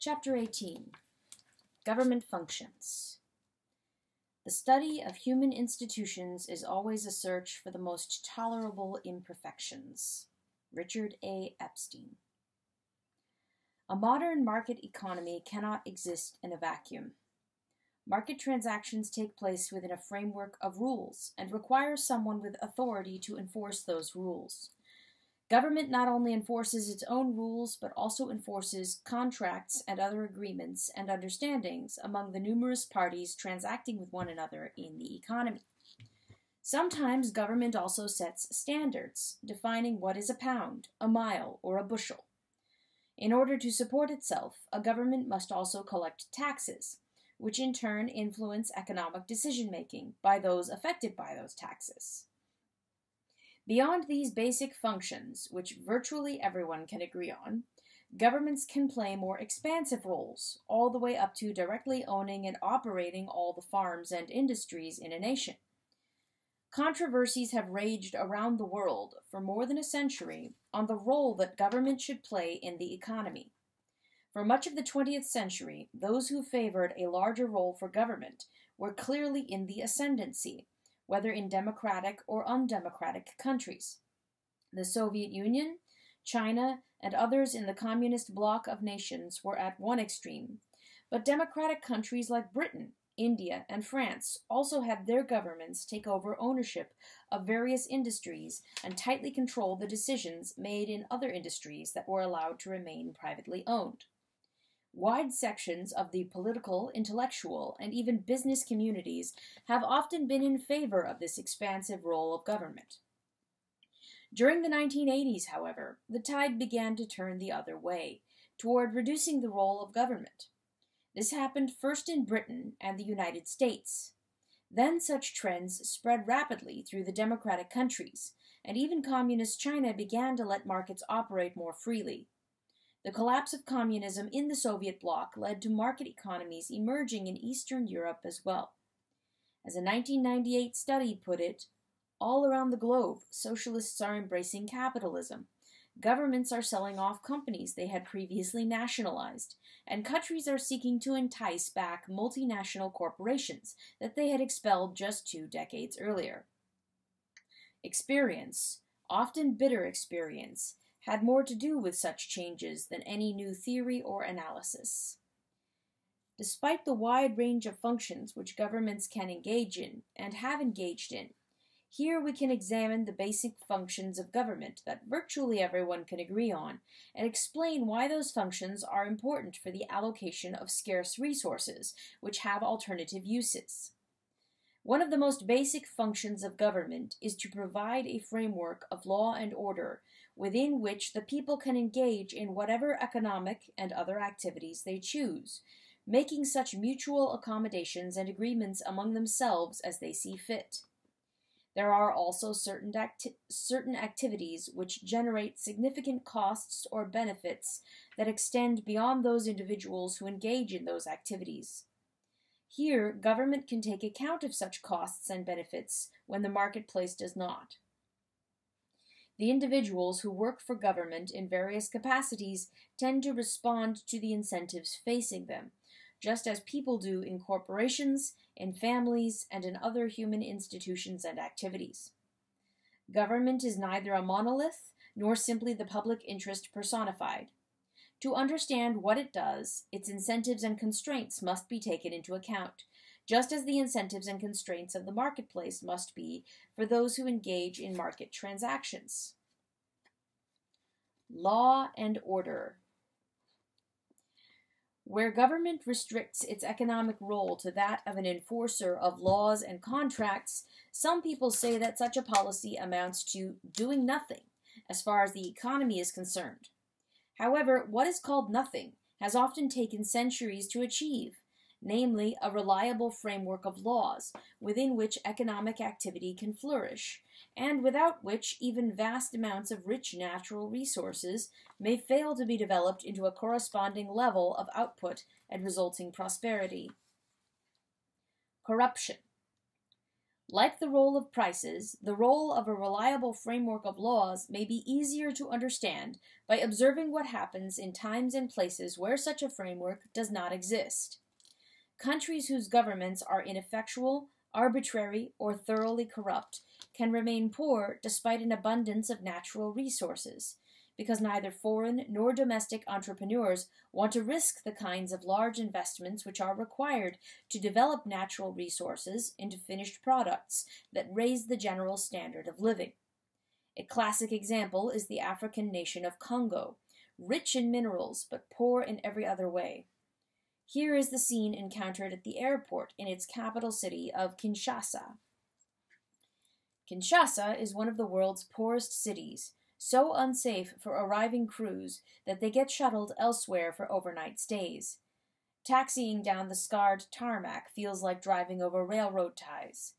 Chapter 18. Government Functions. The study of human institutions is always a search for the most tolerable imperfections. Richard A. Epstein. A modern market economy cannot exist in a vacuum. Market transactions take place within a framework of rules and require someone with authority to enforce those rules. Government not only enforces its own rules, but also enforces contracts and other agreements and understandings among the numerous parties transacting with one another in the economy. Sometimes government also sets standards, defining what is a pound, a mile, or a bushel. In order to support itself, a government must also collect taxes, which in turn influence economic decision-making by those affected by those taxes. Beyond these basic functions, which virtually everyone can agree on, governments can play more expansive roles, all the way up to directly owning and operating all the farms and industries in a nation. Controversies have raged around the world for more than a century on the role that government should play in the economy. For much of the 20th century, those who favored a larger role for government were clearly in the ascendancy, whether in democratic or undemocratic countries. The Soviet Union, China, and others in the communist bloc of nations were at one extreme, but democratic countries like Britain, India, and France also had their governments take over ownership of various industries and tightly control the decisions made in other industries that were allowed to remain privately owned. Wide sections of the political, intellectual, and even business communities have often been in favor of this expansive role of government. During the 1980s, however, the tide began to turn the other way, toward reducing the role of government. This happened first in Britain and the United States. Then such trends spread rapidly through the democratic countries, and even communist China began to let markets operate more freely. The collapse of communism in the Soviet bloc led to market economies emerging in Eastern Europe as well. As a 1998 study put it, all around the globe, socialists are embracing capitalism. Governments are selling off companies they had previously nationalized, and countries are seeking to entice back multinational corporations that they had expelled just 2 decades earlier. Experience, often bitter experience, had more to do with such changes than any new theory or analysis. Despite the wide range of functions which governments can engage in, and have engaged in, here we can examine the basic functions of government that virtually everyone can agree on, and explain why those functions are important for the allocation of scarce resources, which have alternative uses. One of the most basic functions of government is to provide a framework of law and order within which the people can engage in whatever economic and other activities they choose, making such mutual accommodations and agreements among themselves as they see fit. There are also certain activities which generate significant costs or benefits that extend beyond those individuals who engage in those activities. Here, government can take account of such costs and benefits when the marketplace does not. The individuals who work for government in various capacities tend to respond to the incentives facing them, just as people do in corporations, in families, and in other human institutions and activities. Government is neither a monolith nor simply the public interest personified. To understand what it does, its incentives and constraints must be taken into account, just as the incentives and constraints of the marketplace must be for those who engage in market transactions. Law and order. Where government restricts its economic role to that of an enforcer of laws and contracts, some people say that such a policy amounts to doing nothing as far as the economy is concerned. However, what is called nothing has often taken centuries to achieve, namely a reliable framework of laws within which economic activity can flourish, and without which even vast amounts of rich natural resources may fail to be developed into a corresponding level of output and resulting prosperity. Corruption. Like the role of prices, the role of a reliable framework of laws may be easier to understand by observing what happens in times and places where such a framework does not exist. Countries whose governments are ineffectual, arbitrary, or thoroughly corrupt can remain poor despite an abundance of natural resources, because neither foreign nor domestic entrepreneurs want to risk the kinds of large investments which are required to develop natural resources into finished products that raise the general standard of living. A classic example is the African nation of Congo, rich in minerals but poor in every other way. Here is the scene encountered at the airport in its capital city of Kinshasa. Kinshasa is one of the world's poorest cities, so unsafe for arriving crews that they get shuttled elsewhere for overnight stays. Taxiing down the scarred tarmac feels like driving over railroad ties.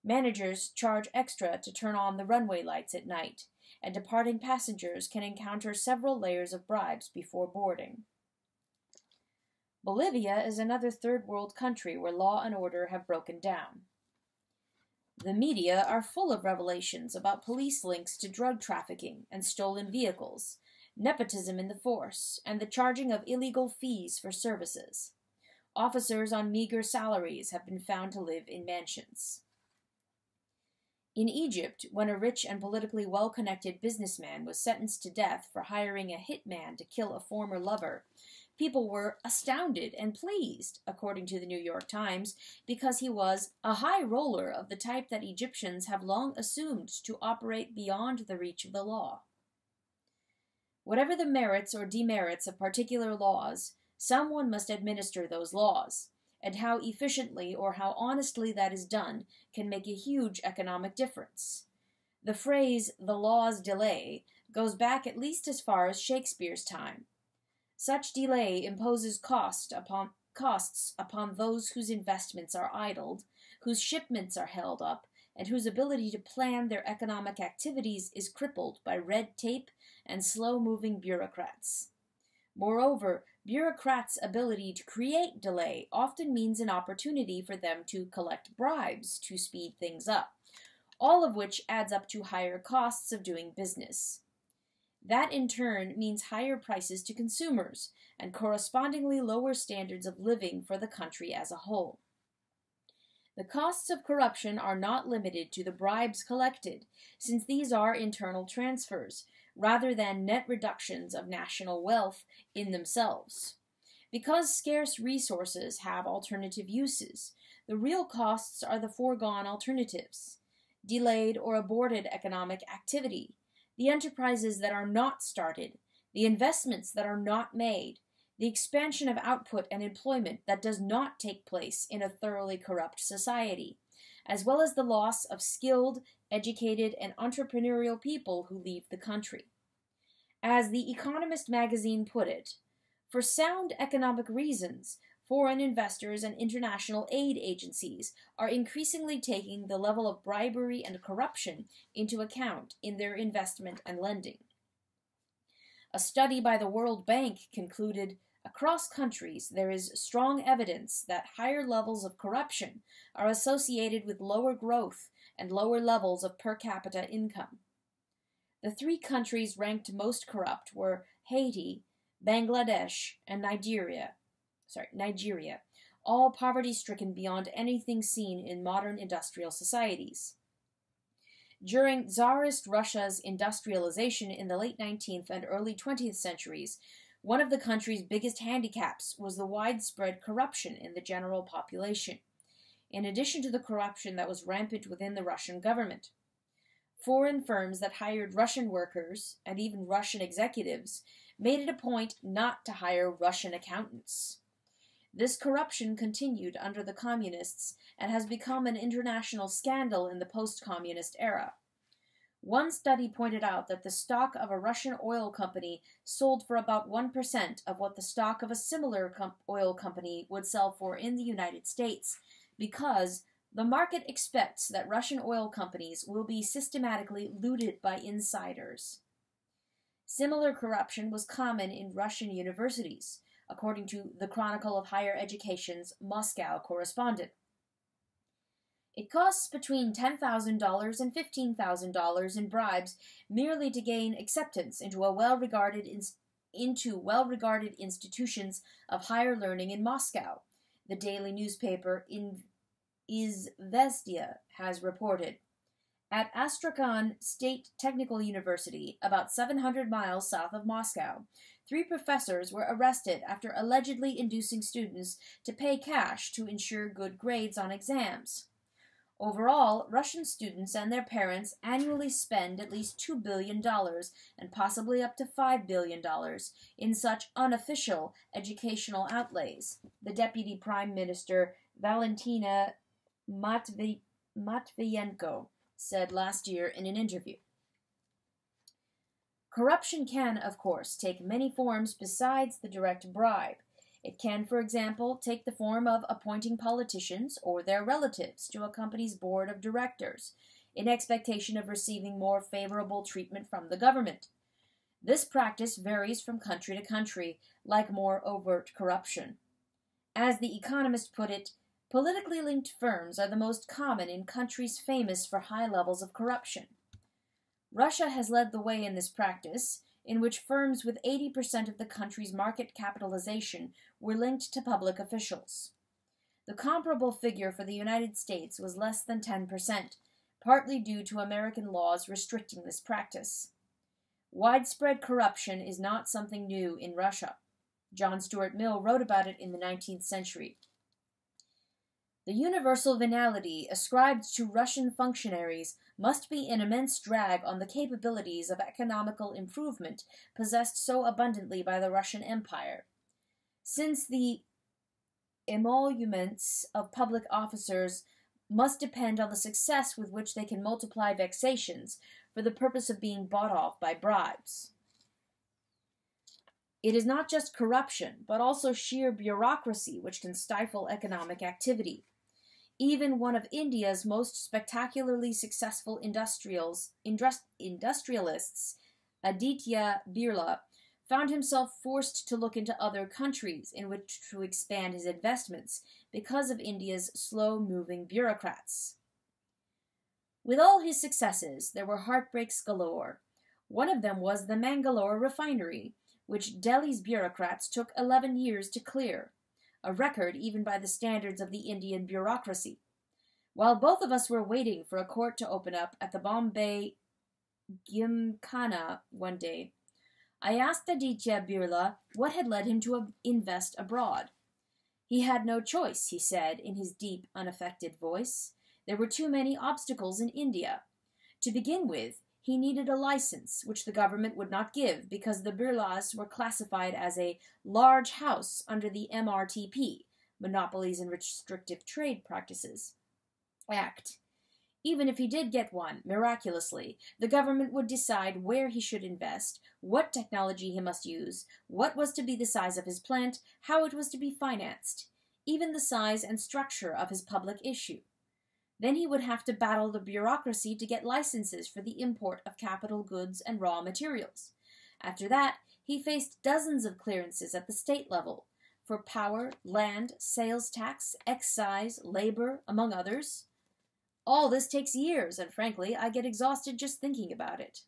Managers charge extra to turn on the runway lights at night, and departing passengers can encounter several layers of bribes before boarding. Bolivia is another third world country where law and order have broken down. The media are full of revelations about police links to drug trafficking and stolen vehicles, nepotism in the force, and the charging of illegal fees for services. Officers on meager salaries have been found to live in mansions. In Egypt, when a rich and politically well-connected businessman was sentenced to death for hiring a hitman to kill a former lover, people were astounded and pleased, according to the New York Times, because he was a high roller of the type that Egyptians have long assumed to operate beyond the reach of the law. Whatever the merits or demerits of particular laws, someone must administer those laws, and how efficiently or how honestly that is done can make a huge economic difference. The phrase, "the law's delay," goes back at least as far as Shakespeare's time. Such delay imposes costs upon those whose investments are idled, whose shipments are held up, and whose ability to plan their economic activities is crippled by red tape and slow-moving bureaucrats. Moreover, bureaucrats' ability to create delay often means an opportunity for them to collect bribes to speed things up, all of which adds up to higher costs of doing business. That in turn means higher prices to consumers and correspondingly lower standards of living for the country as a whole. The costs of corruption are not limited to the bribes collected, since these are internal transfers, rather than net reductions of national wealth in themselves. Because scarce resources have alternative uses, the real costs are the foregone alternatives: delayed or aborted economic activity, the enterprises that are not started, the investments that are not made, the expansion of output and employment that does not take place in a thoroughly corrupt society, as well as the loss of skilled, educated, and entrepreneurial people who leave the country. As The Economist magazine put it, for sound economic reasons, foreign investors and international aid agencies are increasingly taking the level of bribery and corruption into account in their investment and lending. A study by the World Bank concluded, across countries there is strong evidence that higher levels of corruption are associated with lower growth and lower levels of per capita income. The 3 countries ranked most corrupt were Haiti, Bangladesh, and Nigeria, all poverty-stricken beyond anything seen in modern industrial societies. During Tsarist Russia's industrialization in the late 19th and early 20th centuries, one of the country's biggest handicaps was the widespread corruption in the general population, in addition to the corruption that was rampant within the Russian government. Foreign firms that hired Russian workers, and even Russian executives, made it a point not to hire Russian accountants. This corruption continued under the communists and has become an international scandal in the post-communist era. One study pointed out that the stock of a Russian oil company sold for about 1% of what the stock of a similar oil company would sell for in the United States, because the market expects that Russian oil companies will be systematically looted by insiders. Similar corruption was common in Russian universities, according to the Chronicle of Higher Education's Moscow correspondent. It costs between $10,000 and $15,000 in bribes merely to gain acceptance into well-regarded institutions of higher learning in Moscow, the daily newspaper Izvestia has reported. At Astrakhan State Technical University, about 700 miles south of Moscow, 3 professors were arrested after allegedly inducing students to pay cash to ensure good grades on exams. Overall, Russian students and their parents annually spend at least $2 billion and possibly up to $5 billion in such unofficial educational outlays, the Deputy Prime Minister Valentina Matviyenko said last year in an interview. Corruption can, of course, take many forms besides the direct bribe. It can, for example, take the form of appointing politicians or their relatives to a company's board of directors in expectation of receiving more favorable treatment from the government. This practice varies from country to country, like more overt corruption. As The Economist put it, politically linked firms are the most common in countries famous for high levels of corruption. Russia has led the way in this practice, in which firms with 80% of the country's market capitalization were linked to public officials. The comparable figure for the United States was less than 10%, partly due to American laws restricting this practice. Widespread corruption is not something new in Russia. John Stuart Mill wrote about it in the 19th century. The universal venality ascribed to Russian functionaries must be an immense drag on the capabilities of economical improvement possessed so abundantly by the Russian Empire. Since the emoluments of public officers must depend on the success with which they can multiply vexations for the purpose of being bought off by bribes. It is not just corruption, but also sheer bureaucracy which can stifle economic activity. Even one of India's most spectacularly successful industrialists, Aditya Birla, found himself forced to look into other countries in which to expand his investments because of India's slow-moving bureaucrats. With all his successes, there were heartbreaks galore. One of them was the Mangalore refinery, which Delhi's bureaucrats took 11 years to clear, a record even by the standards of the Indian bureaucracy. While both of us were waiting for a court to open up at the Bombay Gymkhana one day, I asked Aditya Birla what had led him to invest abroad. He had no choice, he said in his deep, unaffected voice. There were too many obstacles in India. To begin with, he needed a license, which the government would not give because the Birlas were classified as a large house under the MRTP, Monopolies and Restrictive Trade Practices Act. Even if he did get one, miraculously, the government would decide where he should invest, what technology he must use, what was to be the size of his plant, how it was to be financed, even the size and structure of his public issue. Then he would have to battle the bureaucracy to get licenses for the import of capital goods and raw materials. After that, he faced dozens of clearances at the state level for power, land, sales tax, excise, labor, among others. All this takes years, and frankly, I get exhausted just thinking about it.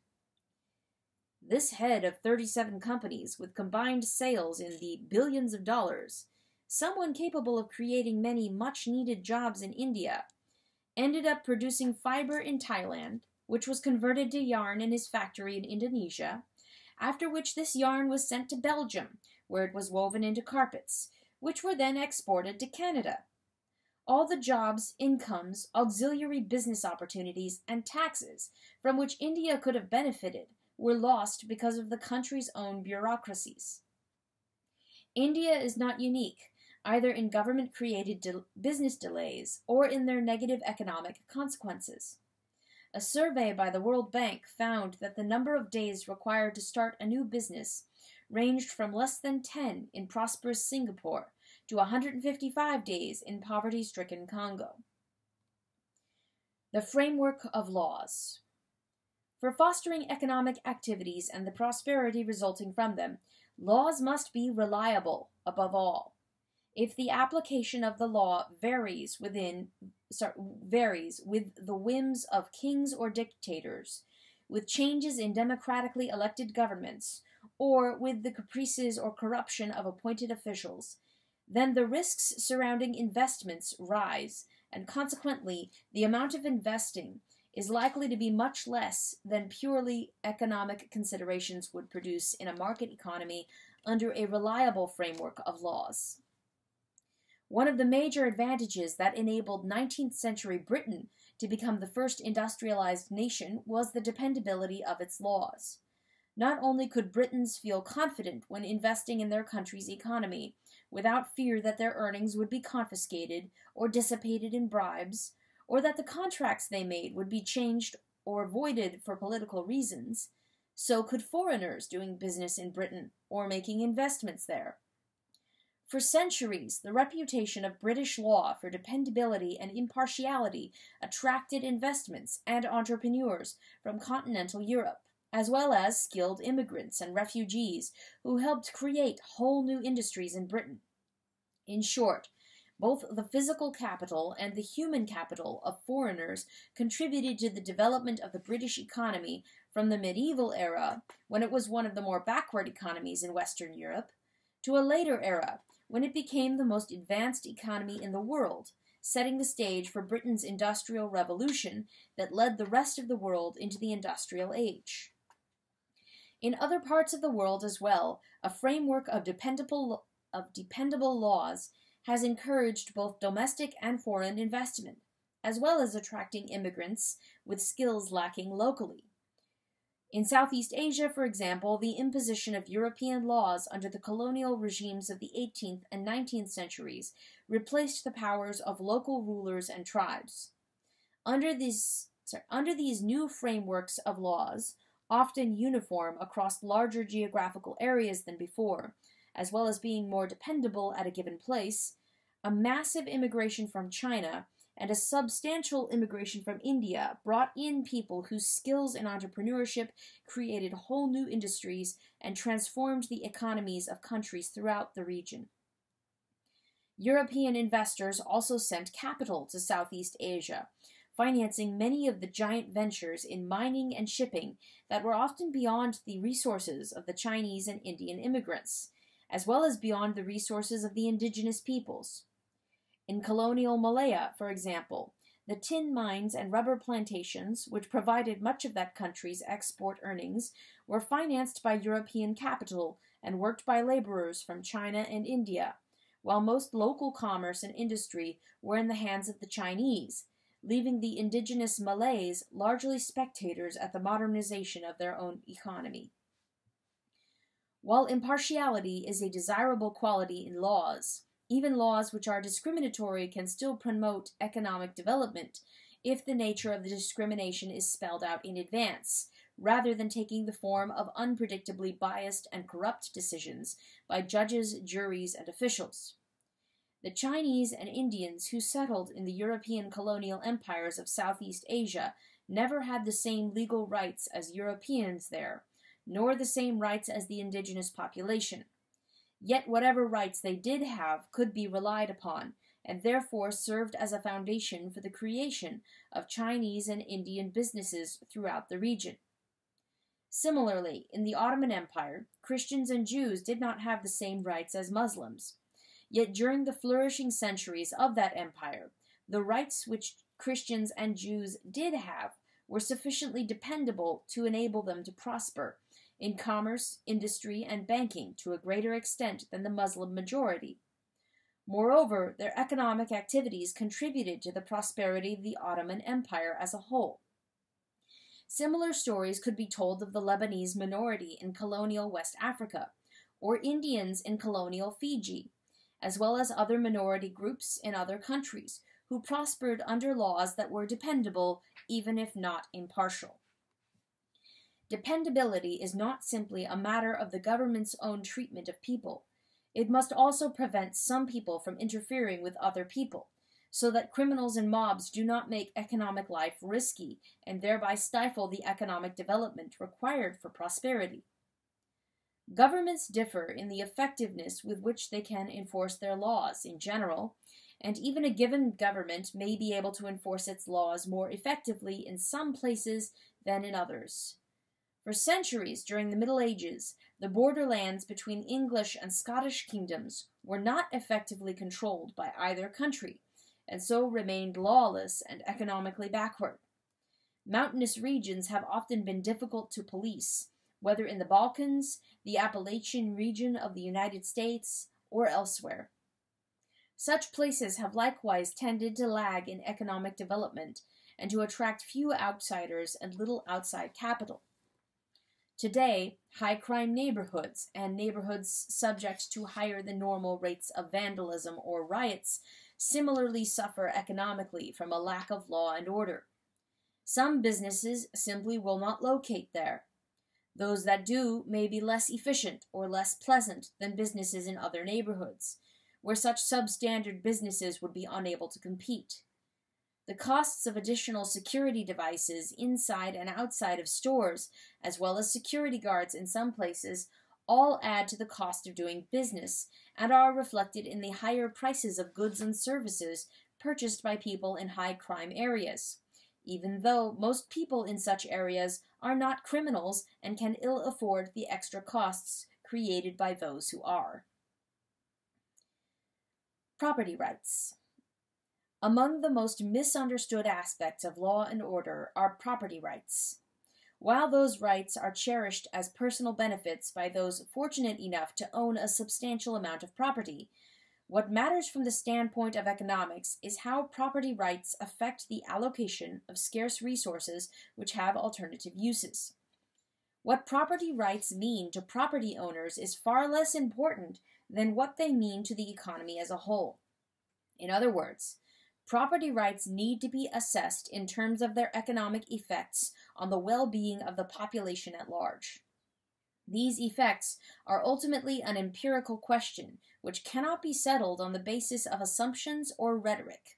This head of 37 companies with combined sales in the billions of dollars, someone capable of creating many much-needed jobs in India, ended up producing fiber in Thailand, which was converted to yarn in his factory in Indonesia, after which this yarn was sent to Belgium, where it was woven into carpets, which were then exported to Canada. All the jobs, incomes, auxiliary business opportunities, and taxes from which India could have benefited were lost because of the country's own bureaucracies. India is not unique, either in government-created business delays or in their negative economic consequences. A survey by the World Bank found that the number of days required to start a new business ranged from less than 10 in prosperous Singapore to 155 days in poverty-stricken Congo. The framework of laws. For fostering economic activities and the prosperity resulting from them, laws must be reliable above all. If the application of the law varies within varies with the whims of kings or dictators, with changes in democratically elected governments, or with the caprices or corruption of appointed officials, then the risks surrounding investments rise, and consequently the amount of investing is likely to be much less than purely economic considerations would produce in a market economy under a reliable framework of laws. One of the major advantages that enabled 19th century Britain to become the first industrialized nation was the dependability of its laws. Not only could Britons feel confident when investing in their country's economy, without fear that their earnings would be confiscated or dissipated in bribes, or that the contracts they made would be changed or voided for political reasons, so could foreigners doing business in Britain or making investments there. For centuries, the reputation of British law for dependability and impartiality attracted investments and entrepreneurs from continental Europe, as well as skilled immigrants and refugees who helped create whole new industries in Britain. In short, both the physical capital and the human capital of foreigners contributed to the development of the British economy from the medieval era, when it was one of the more backward economies in Western Europe, to a later era, when it became the most advanced economy in the world, setting the stage for Britain's industrial revolution that led the rest of the world into the industrial age. In other parts of the world as well, a framework of dependable laws has encouraged both domestic and foreign investment, as well as attracting immigrants with skills lacking locally. In Southeast Asia, for example, the imposition of European laws under the colonial regimes of the 18th and 19th centuries replaced the powers of local rulers and tribes. Under these new frameworks of laws, often uniform across larger geographical areas than before, as well as being more dependable at a given place, a massive immigration from China and a substantial immigration from India brought in people whose skills in entrepreneurship created whole new industries and transformed the economies of countries throughout the region. European investors also sent capital to Southeast Asia, financing many of the giant ventures in mining and shipping that were often beyond the resources of the Chinese and Indian immigrants, as well as beyond the resources of the indigenous peoples. In colonial Malaya, for example, the tin mines and rubber plantations, which provided much of that country's export earnings, were financed by European capital and worked by laborers from China and India, while most local commerce and industry were in the hands of the Chinese, leaving the indigenous Malays largely spectators at the modernization of their own economy. While impartiality is a desirable quality in laws, even laws which are discriminatory can still promote economic development if the nature of the discrimination is spelled out in advance, rather than taking the form of unpredictably biased and corrupt decisions by judges, juries, and officials. The Chinese and Indians who settled in the European colonial empires of Southeast Asia never had the same legal rights as Europeans there, nor the same rights as the indigenous population. Yet whatever rights they did have could be relied upon, and therefore served as a foundation for the creation of Chinese and Indian businesses throughout the region. Similarly, in the Ottoman Empire, Christians and Jews did not have the same rights as Muslims. Yet during the flourishing centuries of that empire, the rights which Christians and Jews did have were sufficiently dependable to enable them to prosper in commerce, industry, and banking to a greater extent than the Muslim majority. Moreover, their economic activities contributed to the prosperity of the Ottoman Empire as a whole. Similar stories could be told of the Lebanese minority in colonial West Africa, or Indians in colonial Fiji, as well as other minority groups in other countries who prospered under laws that were dependable, even if not impartial. Dependability is not simply a matter of the government's own treatment of people. It must also prevent some people from interfering with other people, so that criminals and mobs do not make economic life risky and thereby stifle the economic development required for prosperity. Governments differ in the effectiveness with which they can enforce their laws in general, and even a given government may be able to enforce its laws more effectively in some places than in others. For centuries during the Middle Ages, the borderlands between English and Scottish kingdoms were not effectively controlled by either country, and so remained lawless and economically backward. Mountainous regions have often been difficult to police, whether in the Balkans, the Appalachian region of the United States, or elsewhere. Such places have likewise tended to lag in economic development and to attract few outsiders and little outside capital. Today, high-crime neighborhoods and neighborhoods subject to higher than normal rates of vandalism or riots similarly suffer economically from a lack of law and order. Some businesses simply will not locate there. Those that do may be less efficient or less pleasant than businesses in other neighborhoods, where such substandard businesses would be unable to compete. The costs of additional security devices inside and outside of stores, as well as security guards in some places, all add to the cost of doing business and are reflected in the higher prices of goods and services purchased by people in high-crime areas, even though most people in such areas are not criminals and can ill afford the extra costs created by those who are. Property rights. Among the most misunderstood aspects of law and order are property rights. While those rights are cherished as personal benefits by those fortunate enough to own a substantial amount of property, what matters from the standpoint of economics is how property rights affect the allocation of scarce resources which have alternative uses. What property rights mean to property owners is far less important than what they mean to the economy as a whole. In other words, property rights need to be assessed in terms of their economic effects on the well-being of the population at large. These effects are ultimately an empirical question, which cannot be settled on the basis of assumptions or rhetoric.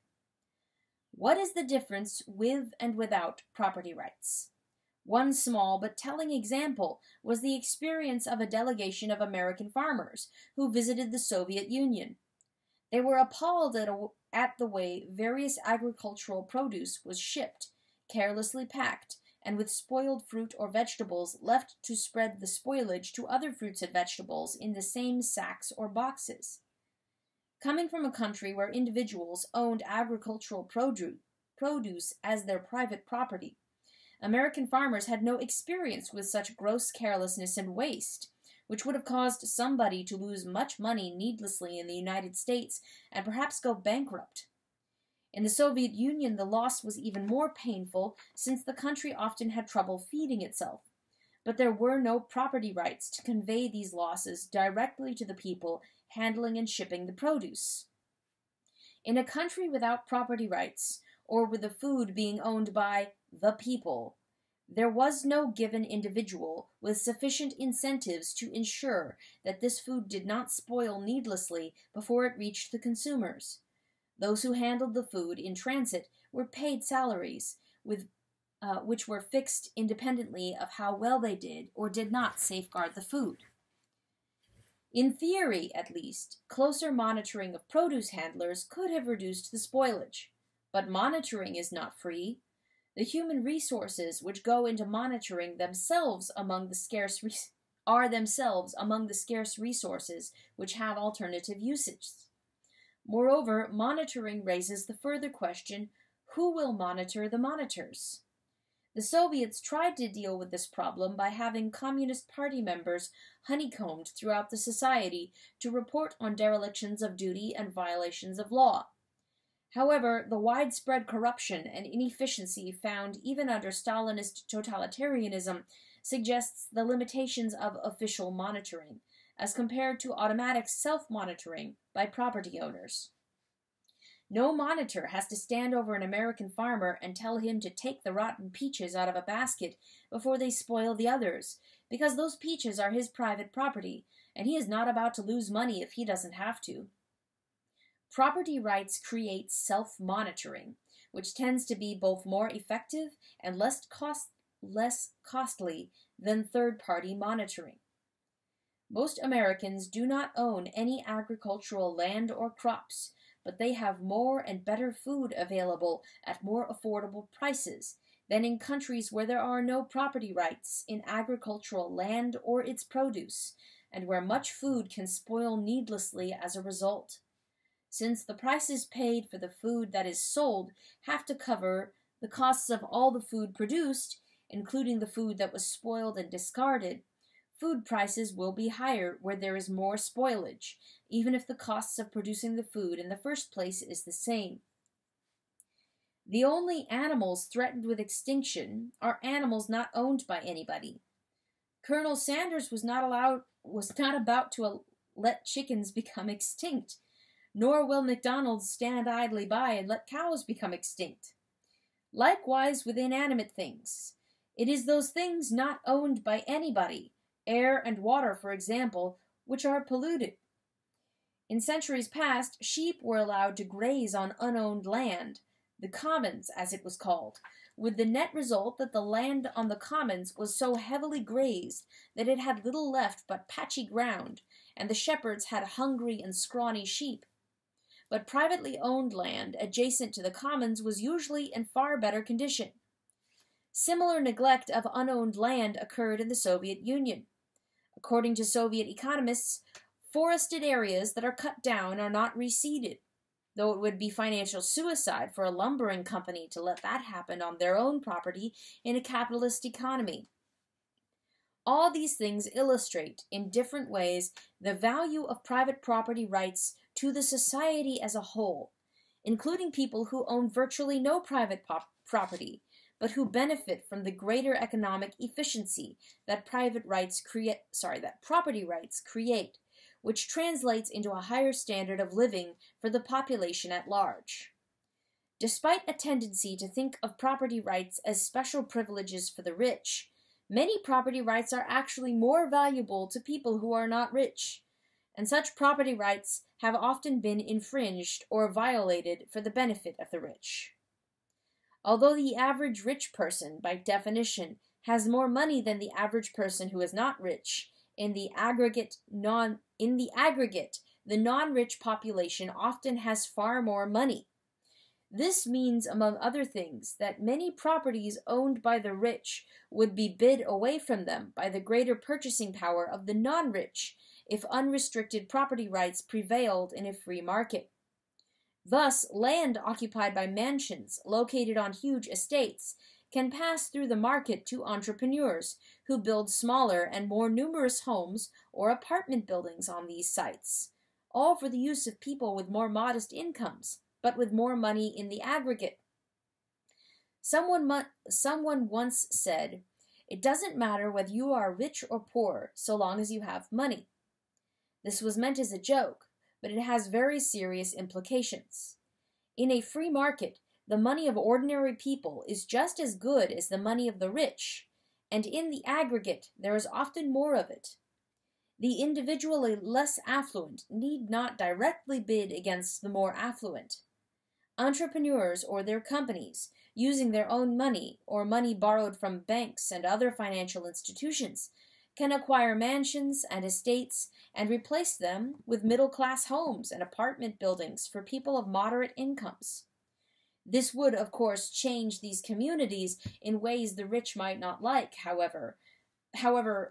What is the difference with and without property rights? One small but telling example was the experience of a delegation of American farmers who visited the Soviet Union. They were appalled at the way various agricultural produce was shipped, carelessly packed, and with spoiled fruit or vegetables left to spread the spoilage to other fruits and vegetables in the same sacks or boxes. Coming from a country where individuals owned agricultural produce as their private property, American farmers had no experience with such gross carelessness and waste, which would have caused somebody to lose much money needlessly in the United States and perhaps go bankrupt. In the Soviet Union, the loss was even more painful since the country often had trouble feeding itself, but there were no property rights to convey these losses directly to the people handling and shipping the produce. In a country without property rights, or with the food being owned by the people, there was no given individual with sufficient incentives to ensure that this food did not spoil needlessly before it reached the consumers. Those who handled the food in transit were paid salaries, which were fixed independently of how well they did or did not safeguard the food. In theory, at least, closer monitoring of produce handlers could have reduced the spoilage, but monitoring is not free. The human resources which go into monitoring themselves are themselves among the scarce resources which have alternative usages. Moreover, monitoring raises the further question, who will monitor the monitors? The Soviets tried to deal with this problem by having Communist Party members honeycombed throughout the society to report on derelictions of duty and violations of law. However, the widespread corruption and inefficiency found even under Stalinist totalitarianism suggests the limitations of official monitoring, as compared to automatic self-monitoring by property owners. No monitor has to stand over an American farmer and tell him to take the rotten peaches out of a basket before they spoil the others, because those peaches are his private property, and he is not about to lose money if he doesn't have to. Property rights create self-monitoring, which tends to be both more effective and less costly than third-party monitoring. Most Americans do not own any agricultural land or crops, but they have more and better food available at more affordable prices than in countries where there are no property rights in agricultural land or its produce, and where much food can spoil needlessly as a result. Since the prices paid for the food that is sold have to cover the costs of all the food produced, including the food that was spoiled and discarded, food prices will be higher where there is more spoilage, even if the costs of producing the food in the first place is the same. The only animals threatened with extinction are animals not owned by anybody. Colonel Sanders was not about to let chickens become extinct, nor will McDonald's stand idly by and let cows become extinct. Likewise with inanimate things. It is those things not owned by anybody, air and water, for example, which are polluted. In centuries past, sheep were allowed to graze on unowned land, the commons, as it was called, with the net result that the land on the commons was so heavily grazed that it had little left but patchy ground, and the shepherds had hungry and scrawny sheep. But privately owned land adjacent to the commons was usually in far better condition. Similar neglect of unowned land occurred in the Soviet Union. According to Soviet economists, forested areas that are cut down are not reseeded, though it would be financial suicide for a lumbering company to let that happen on their own property in a capitalist economy. All these things illustrate, in different ways, the value of private property rights to the society as a whole, including people who own virtually no private property, but who benefit from the greater economic efficiency that property rights create, which translates into a higher standard of living for the population at large. Despite a tendency to think of property rights as special privileges for the rich, many property rights are actually more valuable to people who are not rich, and such property rights have often been infringed or violated for the benefit of the rich. Although the average rich person, by definition, has more money than the average person who is not rich, in the aggregate, the non-rich population often has far more money. This means, among other things, that many properties owned by the rich would be bid away from them by the greater purchasing power of the non-rich if unrestricted property rights prevailed in a free market. Thus, land occupied by mansions located on huge estates can pass through the market to entrepreneurs who build smaller and more numerous homes or apartment buildings on these sites, all for the use of people with more modest incomes, but with more money in the aggregate. Someone once said, "It doesn't matter whether you are rich or poor, so long as you have money." This was meant as a joke, but it has very serious implications. In a free market, the money of ordinary people is just as good as the money of the rich, and in the aggregate there is often more of it. The individually less affluent need not directly bid against the more affluent. Entrepreneurs or their companies, using their own money or money borrowed from banks and other financial institutions, can acquire mansions and estates and replace them with middle-class homes and apartment buildings for people of moderate incomes. This would, of course, change these communities in ways the rich might not like, however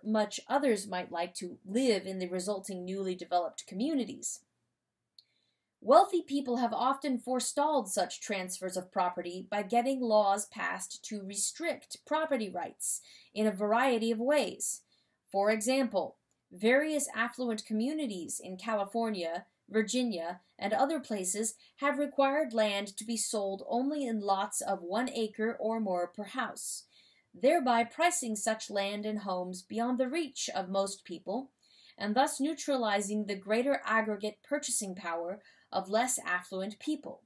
much others might like to live in the resulting newly developed communities. Wealthy people have often forestalled such transfers of property by getting laws passed to restrict property rights in a variety of ways. For example, various affluent communities in California, Virginia, and other places have required land to be sold only in lots of 1 acre or more per house, thereby pricing such land and homes beyond the reach of most people, and thus neutralizing the greater aggregate purchasing power of less affluent people.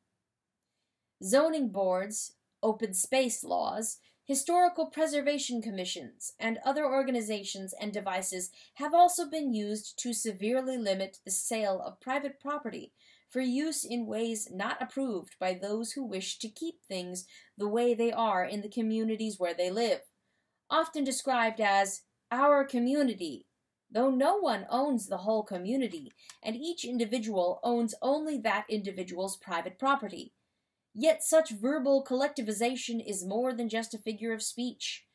Zoning boards, open space laws, historical preservation commissions, and other organizations and devices have also been used to severely limit the sale of private property for use in ways not approved by those who wish to keep things the way they are in the communities where they live, often described as our community, though no one owns the whole community, and each individual owns only that individual's private property. Yet such verbal collectivization is more than just a figure of speech.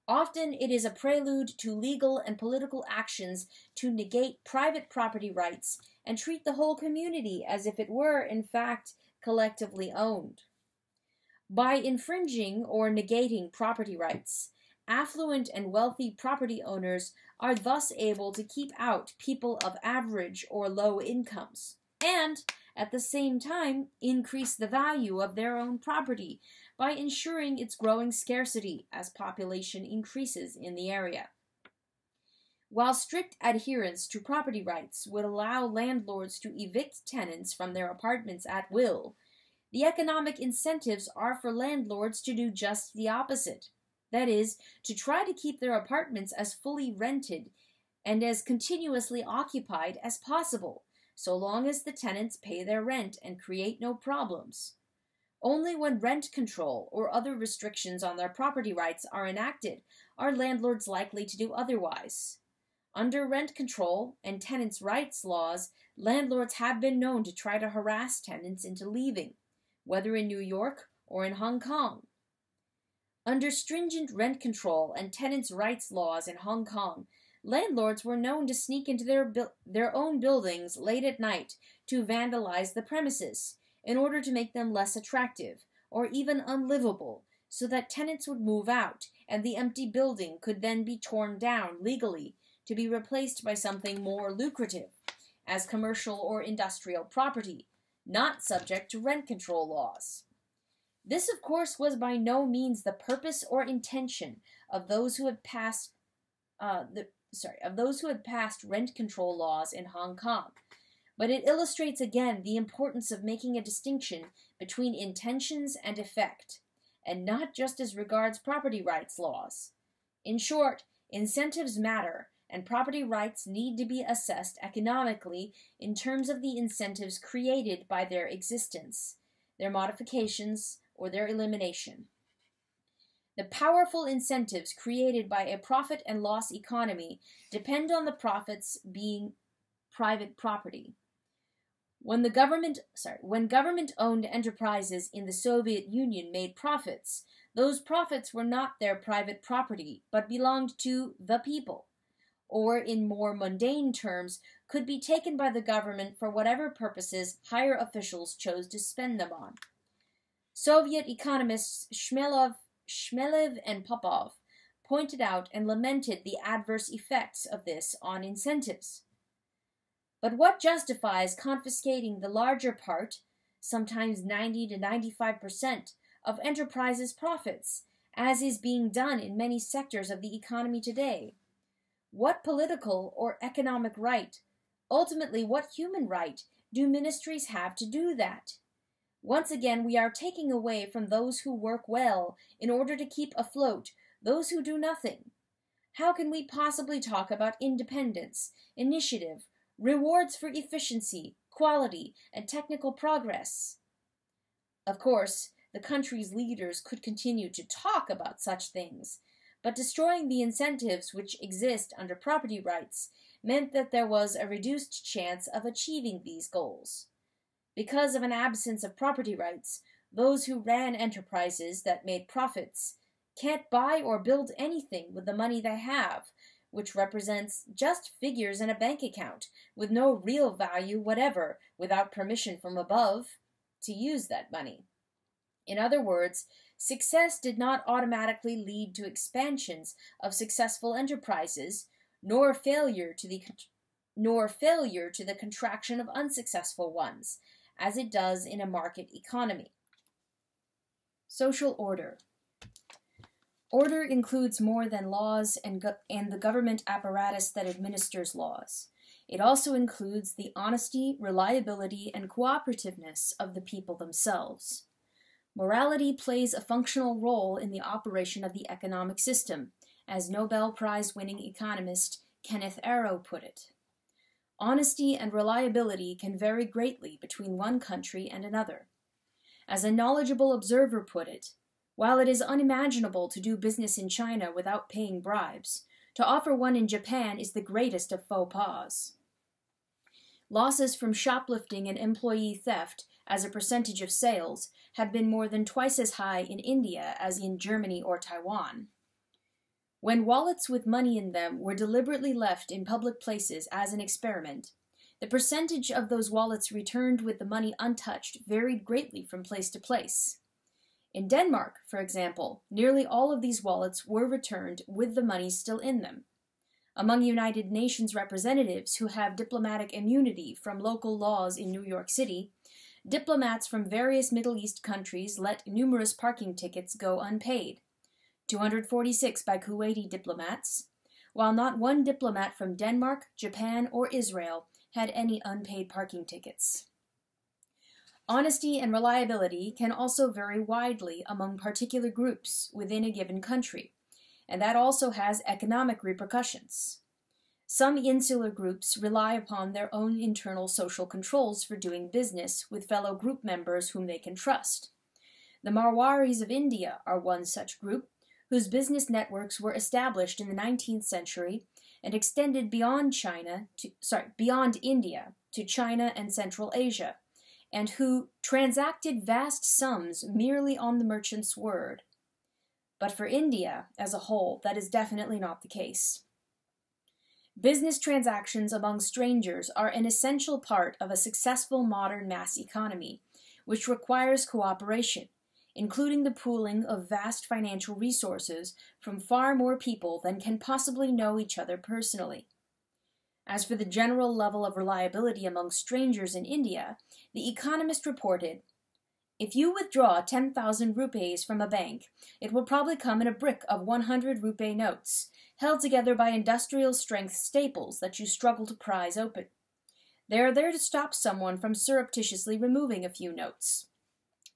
Often it is a prelude to legal and political actions to negate private property rights and treat the whole community as if it were, in fact, collectively owned. By infringing or negating property rights, affluent and wealthy property owners are thus able to keep out people of average or low incomes, and, at the same time, increase the value of their own property by ensuring its growing scarcity as population increases in the area. While strict adherence to property rights would allow landlords to evict tenants from their apartments at will, the economic incentives are for landlords to do just the opposite. That is, to try to keep their apartments as fully rented and as continuously occupied as possible, so long as the tenants pay their rent and create no problems. Only when rent control or other restrictions on their property rights are enacted are landlords likely to do otherwise. Under rent control and tenants' rights laws, landlords have been known to try to harass tenants into leaving, whether in New York or in Hong Kong. Under stringent rent control and tenants' rights laws in Hong Kong, landlords were known to sneak into their own buildings late at night to vandalize the premises, in order to make them less attractive, or even unlivable, so that tenants would move out, and the empty building could then be torn down legally to be replaced by something more lucrative, as commercial or industrial property, not subject to rent control laws. This, of course, was by no means the purpose or intention of those who had passed rent control laws in Hong Kong. But it illustrates again the importance of making a distinction between intentions and effect, and not just as regards property rights laws. In short, incentives matter, and property rights need to be assessed economically in terms of the incentives created by their existence, their modifications, or their elimination. The powerful incentives created by a profit and loss economy depend on the profits being private property. When government-owned enterprises in the Soviet Union made profits, those profits were not their private property, but belonged to the people, or in more mundane terms, could be taken by the government for whatever purposes higher officials chose to spend them on. Soviet economists Shmelev and Popov pointed out and lamented the adverse effects of this on incentives. But what justifies confiscating the larger part, sometimes 90 to 95%, of enterprises' profits, as is being done in many sectors of the economy today? What political or economic right, ultimately what human right, do ministries have to do that? Once again, we are taking away from those who work well in order to keep afloat those who do nothing. How can we possibly talk about independence, initiative, rewards for efficiency, quality, and technical progress? Of course, the country's leaders could continue to talk about such things, but destroying the incentives which exist under property rights meant that there was a reduced chance of achieving these goals. Because of an absence of property rights, those who ran enterprises that made profits can't buy or build anything with the money they have, which represents just figures in a bank account with no real value whatever without permission from above to use that money. In other words, success did not automatically lead to expansions of successful enterprises, nor failure to the contraction of unsuccessful ones, as it does in a market economy. Social order. Order includes more than laws and the government apparatus that administers laws. It also includes the honesty, reliability, and cooperativeness of the people themselves. Morality plays a functional role in the operation of the economic system, as Nobel Prize-winning economist Kenneth Arrow put it. Honesty and reliability can vary greatly between one country and another. As a knowledgeable observer put it, while it is unimaginable to do business in China without paying bribes, To offer one in Japan is the greatest of faux pas. Losses from shoplifting and employee theft as a percentage of sales have been more than twice as high in India as in Germany or Taiwan. When wallets with money in them were deliberately left in public places as an experiment, the percentage of those wallets returned with the money untouched varied greatly from place to place. In Denmark, for example, nearly all of these wallets were returned with the money still in them. Among United Nations representatives who have diplomatic immunity from local laws in New York City, diplomats from various Middle East countries let numerous parking tickets go unpaid, 246 by Kuwaiti diplomats, while not one diplomat from Denmark, Japan, or Israel had any unpaid parking tickets. Honesty and reliability can also vary widely among particular groups within a given country, and that also has economic repercussions. Some insular groups rely upon their own internal social controls for doing business with fellow group members whom they can trust. The Marwaris of India are one such group, whose business networks were established in the 19th century and extended beyond India to China and Central Asia, and who transacted vast sums merely on the merchant's word. But for India as a whole, that is definitely not the case. Business transactions among strangers are an essential part of a successful modern mass economy, which requires cooperation, including the pooling of vast financial resources from far more people than can possibly know each other personally. As for the general level of reliability among strangers in India, The Economist reported, "If you withdraw 10,000 rupees from a bank, it will probably come in a brick of 100 rupee notes, held together by industrial-strength staples that you struggle to prise open. They are there to stop someone from surreptitiously removing a few notes.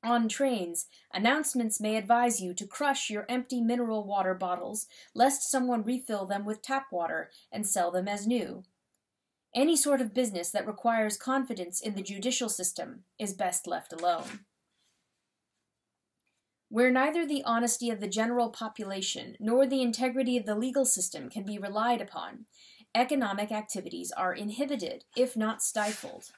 On trains, announcements may advise you to crush your empty mineral water bottles, lest someone refill them with tap water and sell them as new. Any sort of business that requires confidence in the judicial system is best left alone." Where neither the honesty of the general population nor the integrity of the legal system can be relied upon, economic activities are inhibited, if not stifled.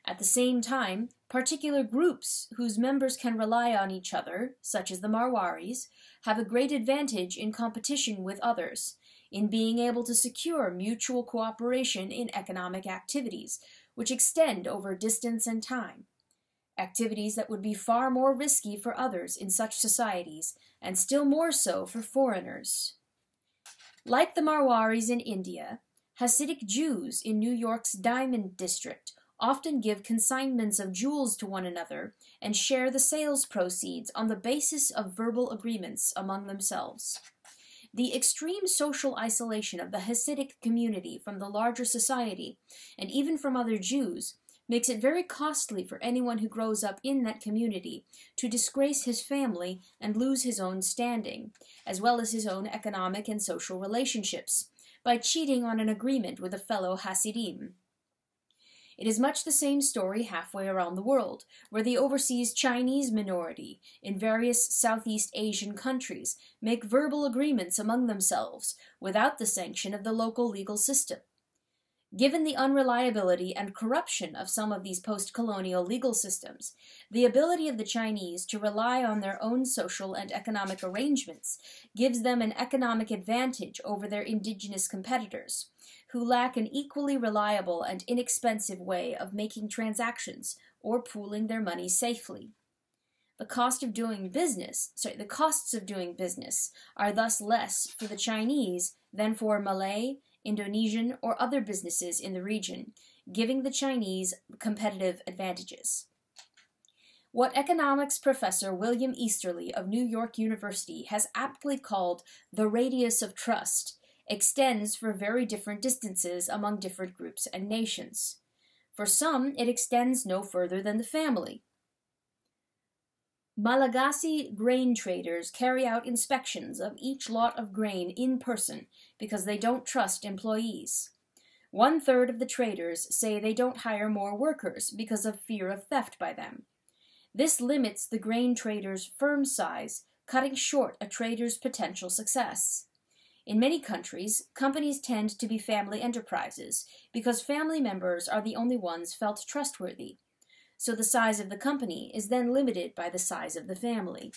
At the same time, particular groups whose members can rely on each other, such as the Marwaris, have a great advantage in competition with others, in being able to secure mutual cooperation in economic activities, which extend over distance and time. Activities that would be far more risky for others in such societies, and still more so for foreigners. Like the Marwaris in India, Hasidic Jews in New York's Diamond District often give consignments of jewels to one another and share the sales proceeds on the basis of verbal agreements among themselves. The extreme social isolation of the Hasidic community from the larger society, and even from other Jews, makes it very costly for anyone who grows up in that community to disgrace his family and lose his own standing, as well as his own economic and social relationships, by cheating on an agreement with a fellow Hasidim. It is much the same story halfway around the world, where the overseas Chinese minority in various Southeast Asian countries make verbal agreements among themselves without the sanction of the local legal system. Given the unreliability and corruption of some of these post-colonial legal systems, the ability of the Chinese to rely on their own social and economic arrangements gives them an economic advantage over their indigenous competitors, who lack an equally reliable and inexpensive way of making transactions or pooling their money safely. The costs of doing business are thus less for the Chinese than for Malay, Indonesian, or other businesses in the region, giving the Chinese competitive advantages. What economics professor William Easterly of New York University has aptly called the radius of trust extends for very different distances among different groups and nations. For some, it extends no further than the family. Malagasy grain traders carry out inspections of each lot of grain in person because they don't trust employees. 1/3 of the traders say they don't hire more workers because of fear of theft by them. This limits the grain trader's firm size, cutting short a trader's potential success. In many countries, companies tend to be family enterprises because family members are the only ones felt trustworthy. So the size of the company is then limited by the size of the family.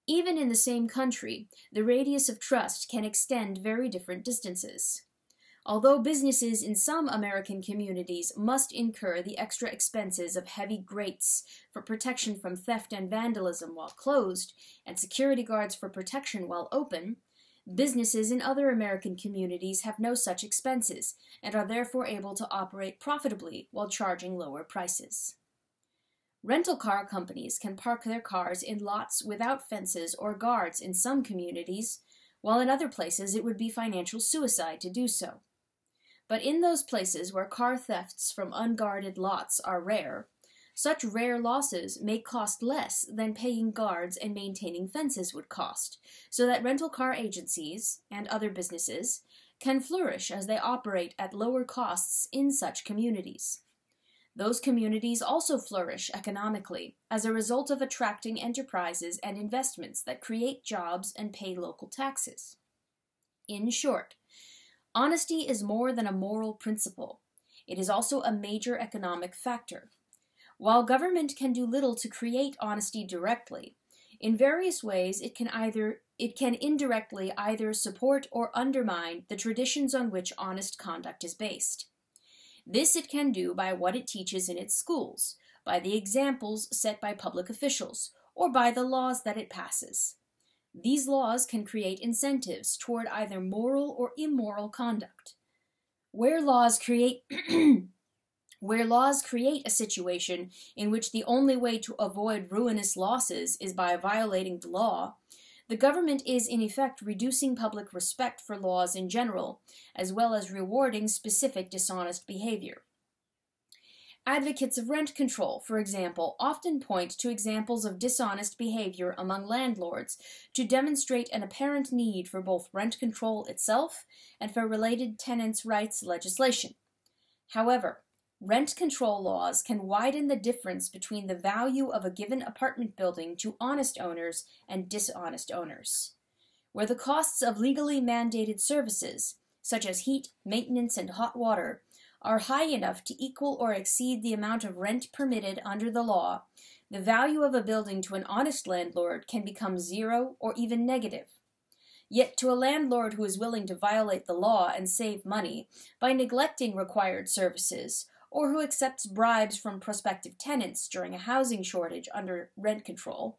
Even in the same country, the radius of trust can extend very different distances. Although businesses in some American communities must incur the extra expenses of heavy grates for protection from theft and vandalism while closed, and security guards for protection while open, businesses in other American communities have no such expenses and are therefore able to operate profitably while charging lower prices. Rental car companies can park their cars in lots without fences or guards in some communities, while in other places it would be financial suicide to do so. But in those places where car thefts from unguarded lots are rare, such rare losses may cost less than paying guards and maintaining fences would cost, so that rental car agencies and other businesses can flourish as they operate at lower costs in such communities. Those communities also flourish economically as a result of attracting enterprises and investments that create jobs and pay local taxes. In short, honesty is more than a moral principle. It is also a major economic factor. While government can do little to create honesty directly, in various ways it can indirectly either support or undermine the traditions on which honest conduct is based. This it can do by what it teaches in its schools, by the examples set by public officials, or by the laws that it passes. These laws can create incentives toward either moral or immoral conduct. Where laws create a situation in which the only way to avoid ruinous losses is by violating the law, the government is in effect reducing public respect for laws in general, as well as rewarding specific dishonest behavior. Advocates of rent control, for example, often point to examples of dishonest behavior among landlords to demonstrate an apparent need for both rent control itself and for related tenants' rights legislation. However, rent control laws can widen the difference between the value of a given apartment building to honest owners and dishonest owners. Where the costs of legally mandated services, such as heat, maintenance, and hot water, are high enough to equal or exceed the amount of rent permitted under the law, the value of a building to an honest landlord can become zero or even negative. Yet to a landlord who is willing to violate the law and save money by neglecting required services, or who accepts bribes from prospective tenants during a housing shortage under rent control,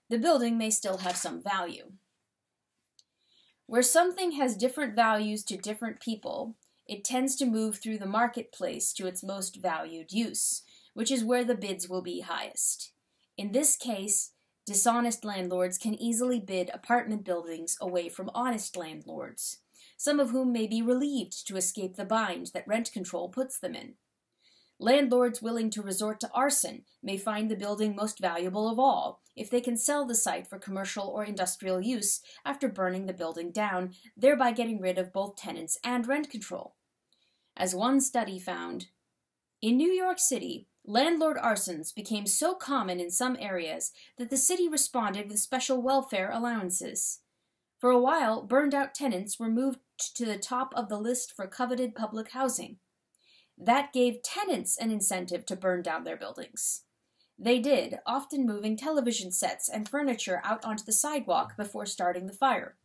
the building may still have some value. Where something has different values to different people, it tends to move through the marketplace to its most valued use, which is where the bids will be highest. In this case, dishonest landlords can easily bid apartment buildings away from honest landlords, some of whom may be relieved to escape the bind that rent control puts them in. Landlords willing to resort to arson may find the building most valuable of all if they can sell the site for commercial or industrial use after burning the building down, thereby getting rid of both tenants and rent control. As one study found, in New York City, landlord arsons became so common in some areas that the city responded with special welfare allowances. For a while, burned-out tenants were moved to the top of the list for coveted public housing. That gave tenants an incentive to burn down their buildings. They did, often moving television sets and furniture out onto the sidewalk before starting the fire.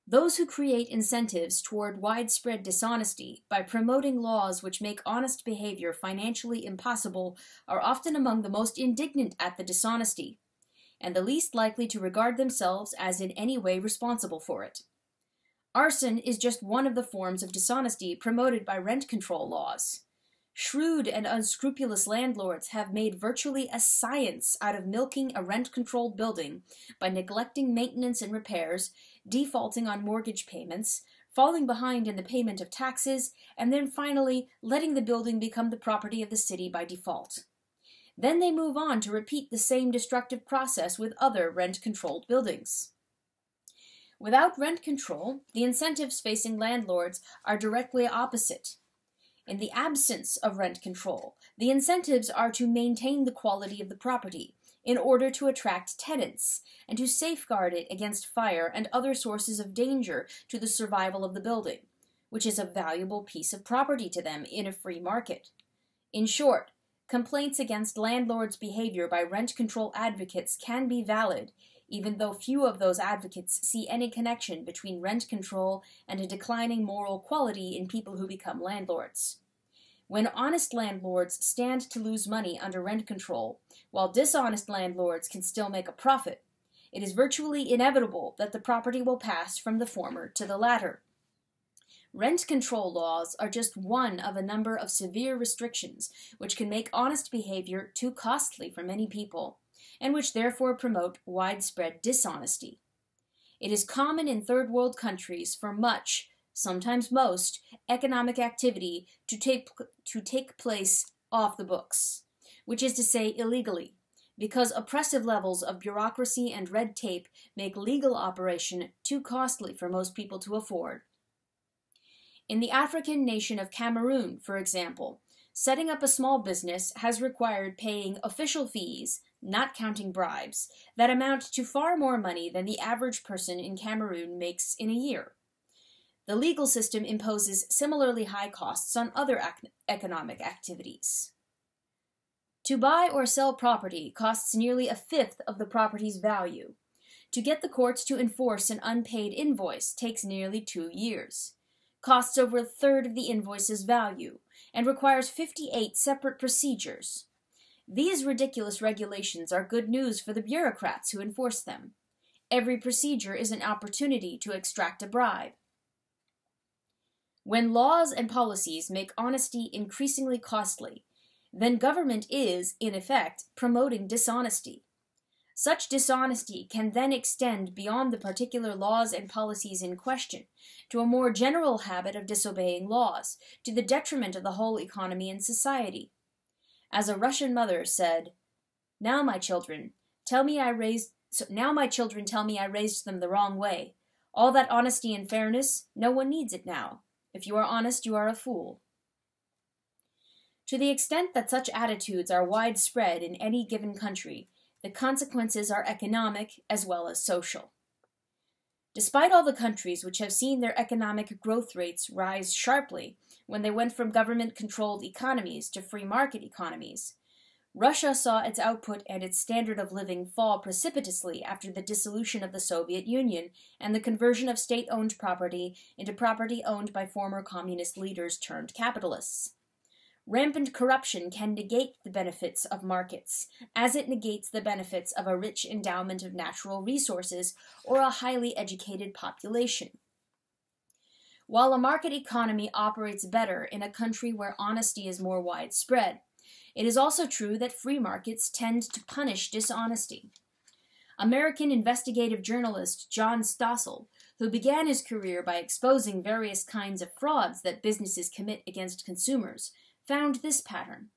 Those who create incentives toward widespread dishonesty by promoting laws which make honest behavior financially impossible are often among the most indignant at the dishonesty, and the least likely to regard themselves as in any way responsible for it. Arson is just one of the forms of dishonesty promoted by rent control laws. Shrewd and unscrupulous landlords have made virtually a science out of milking a rent-controlled building by neglecting maintenance and repairs, defaulting on mortgage payments, falling behind in the payment of taxes, and then finally letting the building become the property of the city by default. Then they move on to repeat the same destructive process with other rent-controlled buildings. Without rent control, the incentives facing landlords are directly opposite. In the absence of rent control, the incentives are to maintain the quality of the property, in order to attract tenants and to safeguard it against fire and other sources of danger to the survival of the building, which is a valuable piece of property to them in a free market. In short, complaints against landlords' behavior by rent control advocates can be valid, even though few of those advocates see any connection between rent control and a declining moral quality in people who become landlords. When honest landlords stand to lose money under rent control, while dishonest landlords can still make a profit, it is virtually inevitable that the property will pass from the former to the latter. Rent control laws are just one of a number of severe restrictions which can make honest behavior too costly for many people, and which therefore promote widespread dishonesty. It is common in third world countries for much, sometimes most, economic activity to take place off the books, which is to say illegally, because oppressive levels of bureaucracy and red tape make legal operation too costly for most people to afford. In the African nation of Cameroon, for example, setting up a small business has required paying official fees, not counting bribes, that amount to far more money than the average person in Cameroon makes in a year. The legal system imposes similarly high costs on other economic activities. To buy or sell property costs nearly a fifth of the property's value. To get the courts to enforce an unpaid invoice takes nearly 2 years, costs over a third of the invoice's value, and requires 58 separate procedures. These ridiculous regulations are good news for the bureaucrats who enforce them. Every procedure is an opportunity to extract a bribe. When laws and policies make honesty increasingly costly, then government is, in effect, promoting dishonesty. Such dishonesty can then extend beyond the particular laws and policies in question to a more general habit of disobeying laws, to the detriment of the whole economy and society. As a Russian mother said, Now my children tell me I raised them the wrong way. All that honesty and fairness, no one needs it now. If you are honest, you are a fool." To the extent that such attitudes are widespread in any given country, the consequences are economic as well as social. Despite all the countries which have seen their economic growth rates rise sharply when they went from government-controlled economies to free market economies, Russia saw its output and its standard of living fall precipitously after the dissolution of the Soviet Union and the conversion of state-owned property into property owned by former communist leaders turned capitalists. Rampant corruption can negate the benefits of markets, as it negates the benefits of a rich endowment of natural resources or a highly educated population. While a market economy operates better in a country where honesty is more widespread, it is also true that free markets tend to punish dishonesty. American investigative journalist John Stossel, who began his career by exposing various kinds of frauds that businesses commit against consumers, found this pattern.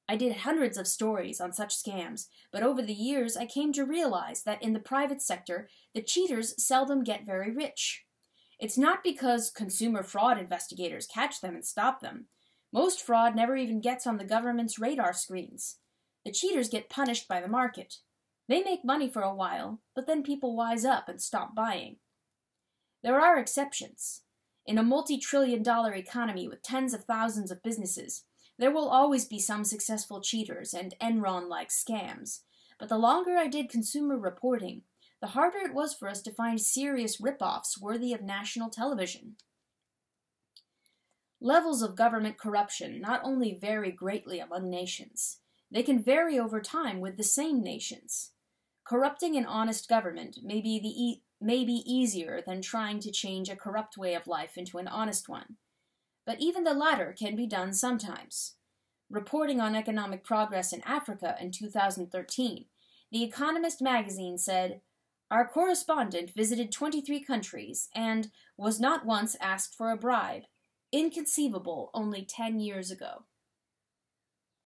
"I did hundreds of stories on such scams, but over the years I came to realize that in the private sector, the cheaters seldom get very rich. It's not because consumer fraud investigators catch them and stop them. Most fraud never even gets on the government's radar screens. The cheaters get punished by the market. They make money for a while, but then people wise up and stop buying. There are exceptions. In a multi-trillion-dollar economy with tens of thousands of businesses, there will always be some successful cheaters and Enron-like scams. But the longer I did consumer reporting, the harder it was for us to find serious rip-offs worthy of national television." Levels of government corruption not only vary greatly among nations, they can vary over time with the same nations. Corrupting an honest government may be easier than trying to change a corrupt way of life into an honest one. But even the latter can be done sometimes. Reporting on economic progress in Africa in 2013, The Economist magazine said, "Our correspondent visited 23 countries and was not once asked for a bribe. Inconceivable only 10 years ago."